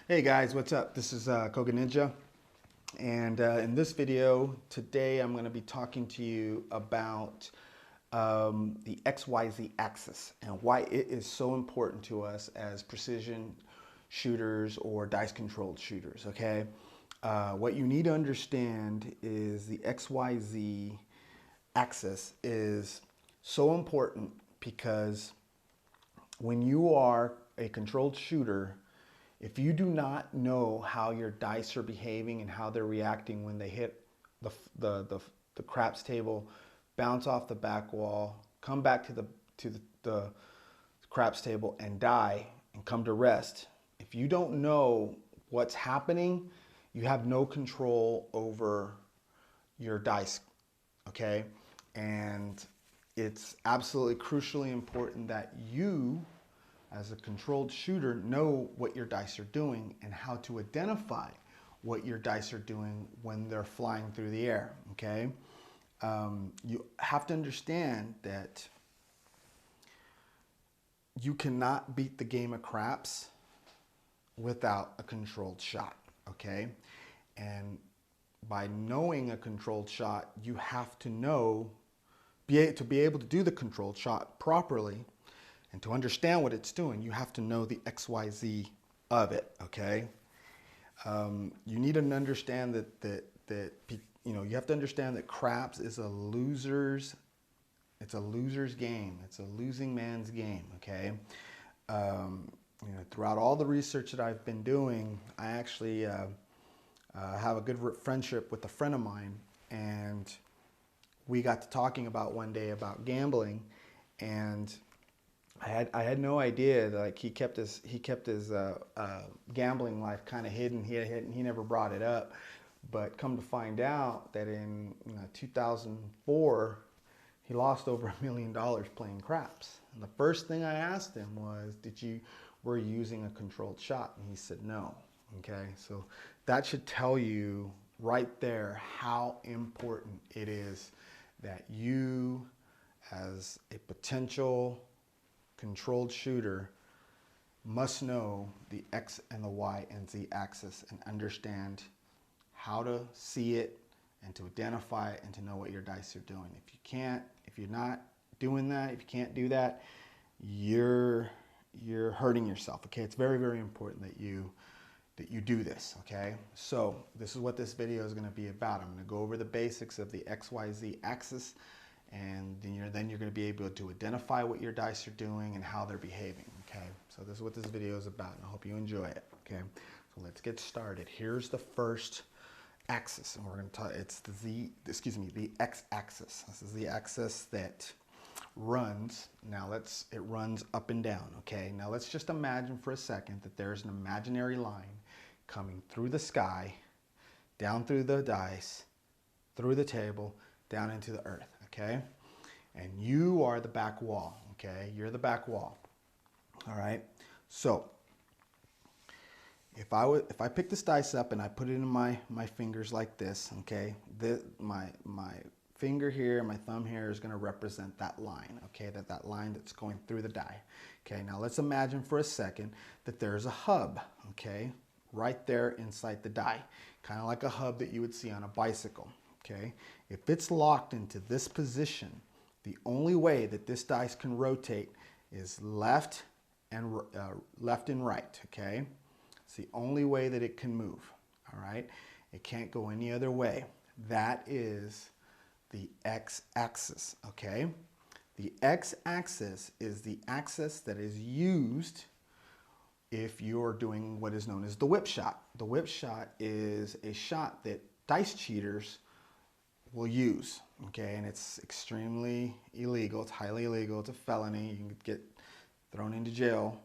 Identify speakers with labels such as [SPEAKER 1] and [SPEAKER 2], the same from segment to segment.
[SPEAKER 1] Hey guys, what's up? This is Koganinja, and in this video today I'm going to be talking to you about the XYZ axis and why it is so important to us as precision shooters or dice controlled shooters. Okay, what you need to understand is the XYZ axis is so important because when you are a controlled shooter, if you do not know how your dice are behaving and how they're reacting when they hit the craps table, bounce off the back wall, come back to the craps table and die and come to rest, if you don't know what's happening, you have no control over your dice, okay? And it's absolutely crucially important that you, as a controlled shooter, know what your dice are doing and how to identify what your dice are doing when they're flying through the air, okay? You have to understand that you cannot beat the game of craps without a controlled shot, okay? And by knowing a controlled shot, you have to know, to be able to do the controlled shot properly and to understand what it's doing, you have to know the XYZ of it, okay? You need to understand that you have to understand that craps is it's a loser's game. It's a losing man's game, okay? Throughout all the research that I've been doing, I actually have a good friendship with a friend of mine, and we got to talking about one day about gambling, and I had no idea that, like, he kept his gambling life kind of hidden. He never brought it up, but come to find out that in 2004 he lost over $1 million playing craps. And the first thing I asked him was, were you using a controlled shot? And he said no. Okay, so that should tell you right there how important it is that you, as a potential controlled shooter, must know the X and the Y and Z axis and understand how to see it and to identify it and to know what your dice are doing. If you're not doing that, if you can't do that, you're hurting yourself. Okay, it's very, very important that you do this. Okay, so this is what this video is going to be about. I'm going to go over the basics of the XYZ axis, and then you're going to be able to identify what your dice are doing and how they're behaving. Okay, so this is what this video is about, and I hope you enjoy it. Okay, so let's get started. Here's the first axis, and we're going to talk. It's the x-axis. This is the axis that runs. Now it runs up and down. Okay, now let's just imagine for a second that there's an imaginary line coming through the sky, down through the dice, through the table, down into the earth. Okay, and you are the back wall. Okay, you're the back wall. All right, so if I pick this dice up and I put it in my fingers like this, okay, my finger here, my thumb here is going to represent that line, okay, that line that's going through the die. Okay, now let's imagine for a second that there's a hub, okay, right there inside the die, kind of like a hub that you would see on a bicycle. Okay, if it's locked into this position, the only way that this dice can rotate is left and right. Okay, it's the only way that it can move. All right, it can't go any other way. That is the x-axis. Okay, the x-axis is the axis that is used if you're doing what is known as the whip shot. The whip shot is a shot that dice cheaters will use, okay, and it's extremely illegal. It's highly illegal. It's a felony. You can get thrown into jail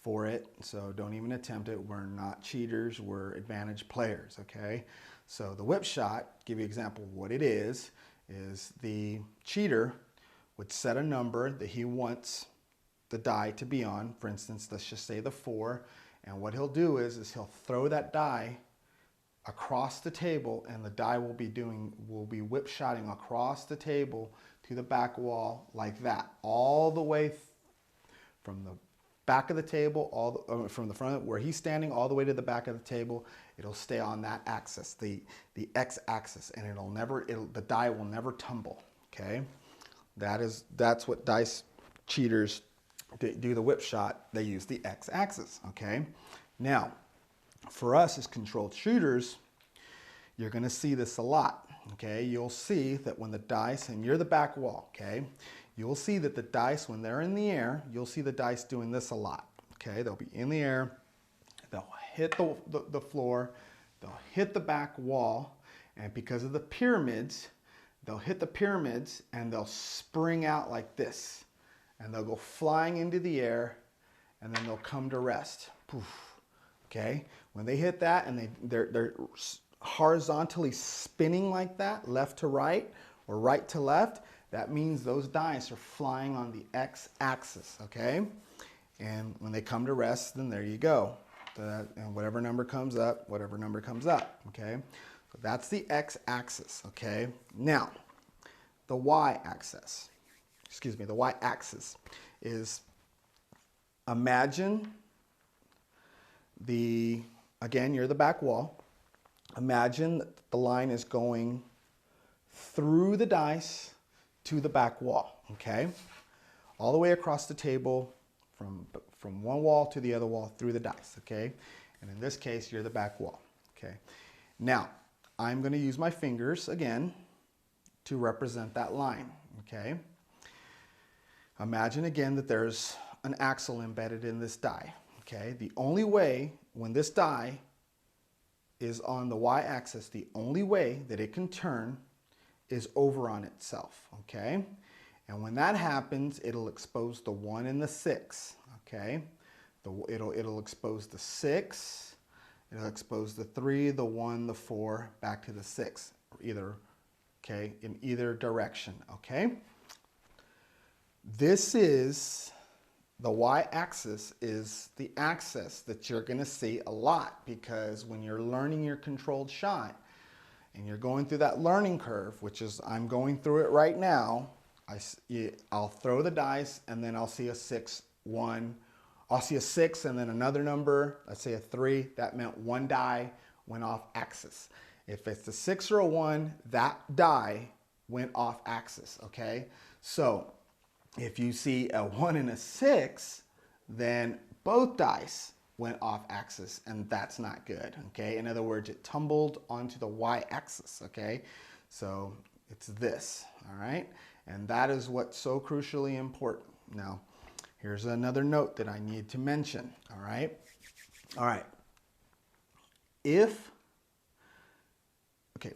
[SPEAKER 1] for it, so don't even attempt it. We're not cheaters. We're advantage players, okay? So the whip shot, give you an example of what it is the cheater would set a number that he wants the die to be on. For instance, let's just say the 4, and what he'll do is he'll throw that die across the table, and the die will be whip shotting across the table to the back wall like that, all the way from the back of the table, from the front where he's standing all the way to the back of the table, it'll stay on that axis, the x-axis, and the die will never tumble. Okay, that's what dice cheaters do the whip shot. They use the x-axis. Okay, now for us as controlled shooters, you're going to see this a lot. Okay, you'll see that when the dice, and you're the back wall, okay, you'll see that the dice, when they're in the air, you'll see the dice doing this a lot. Okay, they'll be in the air, they'll hit the floor, they'll hit the back wall, and because of the pyramids, they'll hit the pyramids and they'll spring out like this. And they'll go flying into the air, and then they'll come to rest. Poof. Okay, when they hit that and they're horizontally spinning like that, left to right or right to left, that means those dice are flying on the x-axis. Okay, and when they come to rest, then there you go. And whatever number comes up, whatever number comes up. Okay, so that's the x-axis. Okay, now the y-axis. The y-axis is, imagine again, you're the back wall. Imagine that the line is going through the dice to the back wall, okay? All the way across the table from one wall to the other wall through the dice, okay? And in this case, you're the back wall, okay? Now, I'm going to use my fingers again to represent that line, okay? Imagine again that there's an axle embedded in this die, okay? The only way, when this die is on the y-axis, the only way that it can turn is over on itself, okay? And when that happens, it'll expose the 1 and the 6, okay? It'll expose the 6, it'll expose the 3, the 1, the 4, back to the 6, or okay, in either direction, okay? This is, the y-axis is the axis that you're going to see a lot, because when you're learning your controlled shot and you're going through that learning curve, which is, I'm going through it right now, I'll throw the dice and then I'll see a 6, 1, I'll see a 6 and then another number, let's say a 3, that meant one die went off axis. If it's a 6 or a 1, that die went off axis, okay? So if you see a 1 and a 6, then both dice went off axis, and that's not good, okay? In other words, it tumbled onto the y-axis, okay? So it's this, all right? And that is what's so crucially important. Now, here's another note that I need to mention, all right? All right.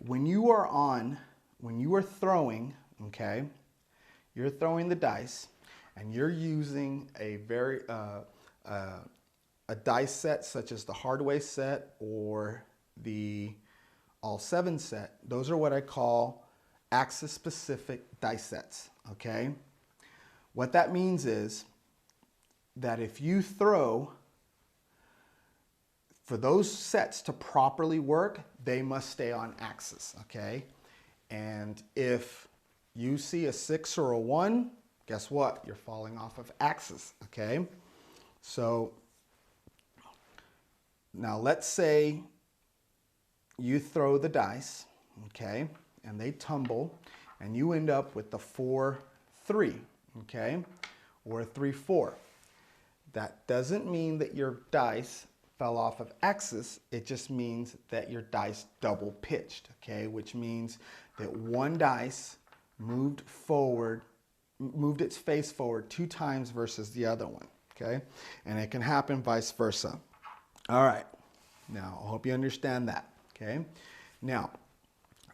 [SPEAKER 1] When you are throwing, okay, you're throwing the dice, and you're using a dice set such as the hardway set or the all 7 set. Those are what I call axis-specific dice sets, okay? What that means is that if you throw, for those sets to properly work, they must stay on axis, okay? And if you see a 6 or a 1, guess what? You're falling off of axis, okay? So now let's say you throw the dice, okay, and they tumble, and you end up with the 4, 3, okay, or a 3, 4. That doesn't mean that your dice fell off of axis. It just means that your dice double pitched, okay, which means that one dice moved its face forward 2 times versus the other one, okay? And it can happen vice versa. All right, now I hope you understand that, okay? Now,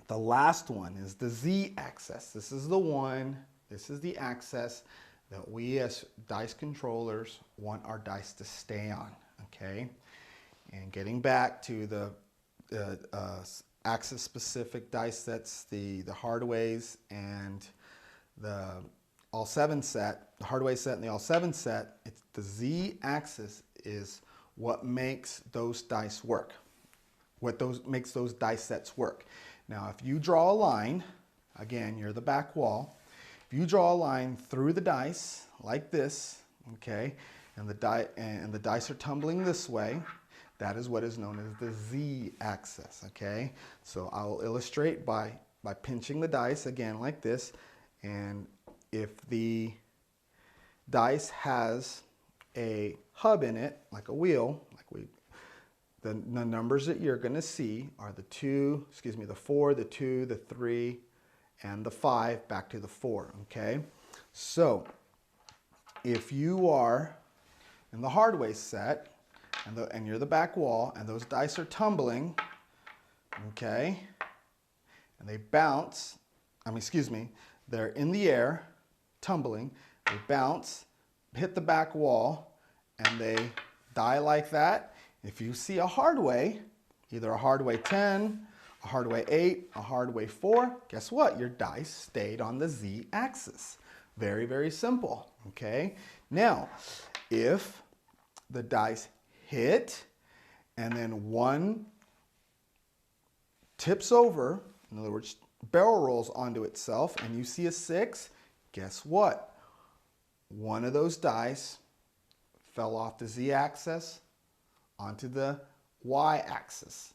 [SPEAKER 1] the last one is the z-axis. This is the axis that we as dice controllers want our dice to stay on, okay? And getting back to the axis-specific dice sets, the hardways and the all 7 set, the hardway set and the all 7 set, it's the z-axis is what makes those dice work, makes those dice sets work. Now, if you draw a line, again, you're the back wall, if you draw a line through the dice like this, okay, and the dice are tumbling this way, that is what is known as the z-axis, okay? So I'll illustrate by pinching the dice again like this, and if the dice has a hub in it, like a wheel, the numbers that you're going to see are the 4, the 2, the 3, and the 5 back to the 4, okay? So if you are in the hard way set, and you're the back wall, and those dice are tumbling, okay, and they bounce, they're in the air, tumbling, they bounce, hit the back wall, and they die like that. If you see a hard way, either a hard way 10, a hard way 8, a hard way 4, guess what? Your dice stayed on the z-axis. Very, very simple, okay? Now, if the dice hit and then one tips over, in other words, barrel rolls onto itself, and you see a 6, guess what? One of those dice fell off the z-axis onto the y-axis,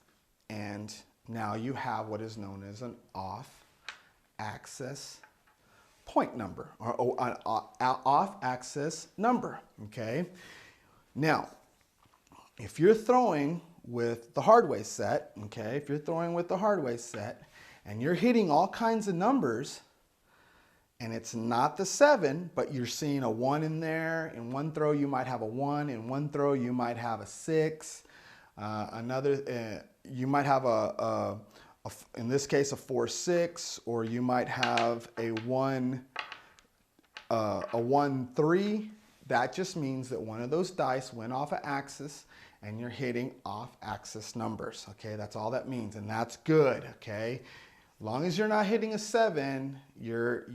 [SPEAKER 1] and now you have what is known as an off-axis point number, or an off-axis number, okay? Now, if you're throwing with the hard way set, okay, if you're throwing with the hard way set, and you're hitting all kinds of numbers, and it's not the 7, but you're seeing a 1 in there. In one throw, you might have a 1. In one throw, you might have a 6. You might have in this case, a 4-6, or you might have a 1-3. That just means that one of those dice went off an axis, and you're hitting off-axis numbers. Okay, that's all that means, and that's good. Okay. As long as you're not hitting a 7, you're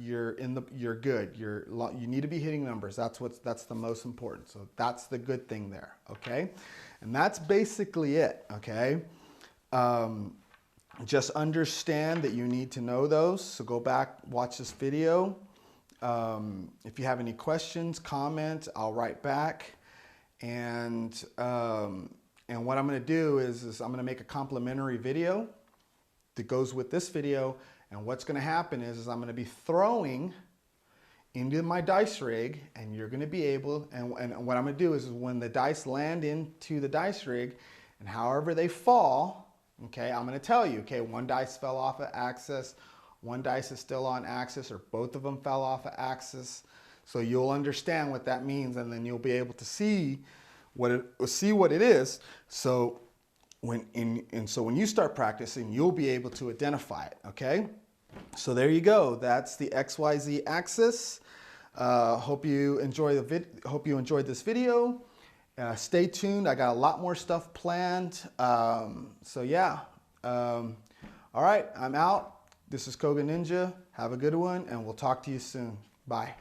[SPEAKER 1] good. You need to be hitting numbers. That's the most important. So that's the good thing there. Okay, and that's basically it. Okay, just understand that you need to know those. So go back, watch this video. If you have any questions, comment. I'll write back. And what I'm going to do is I'm going to make a complimentary video that goes with this video, and what's going to happen is I'm going to be throwing into my dice rig, and you're going to be able, and what I'm going to do is when the dice land into the dice rig, and however they fall, okay, I'm going to tell you, okay, one dice fell off of axis, one dice is still on axis, or both of them fell off of axis, so you'll understand what that means, and then you'll be able to see what it is. So when you start practicing, you'll be able to identify it, okay? So there you go. That's the XYZ axis. Hope you enjoyed this video. Stay tuned. I got a lot more stuff planned. So yeah. All right, I'm out. This is Koganinja. Have a good one, and we'll talk to you soon. Bye.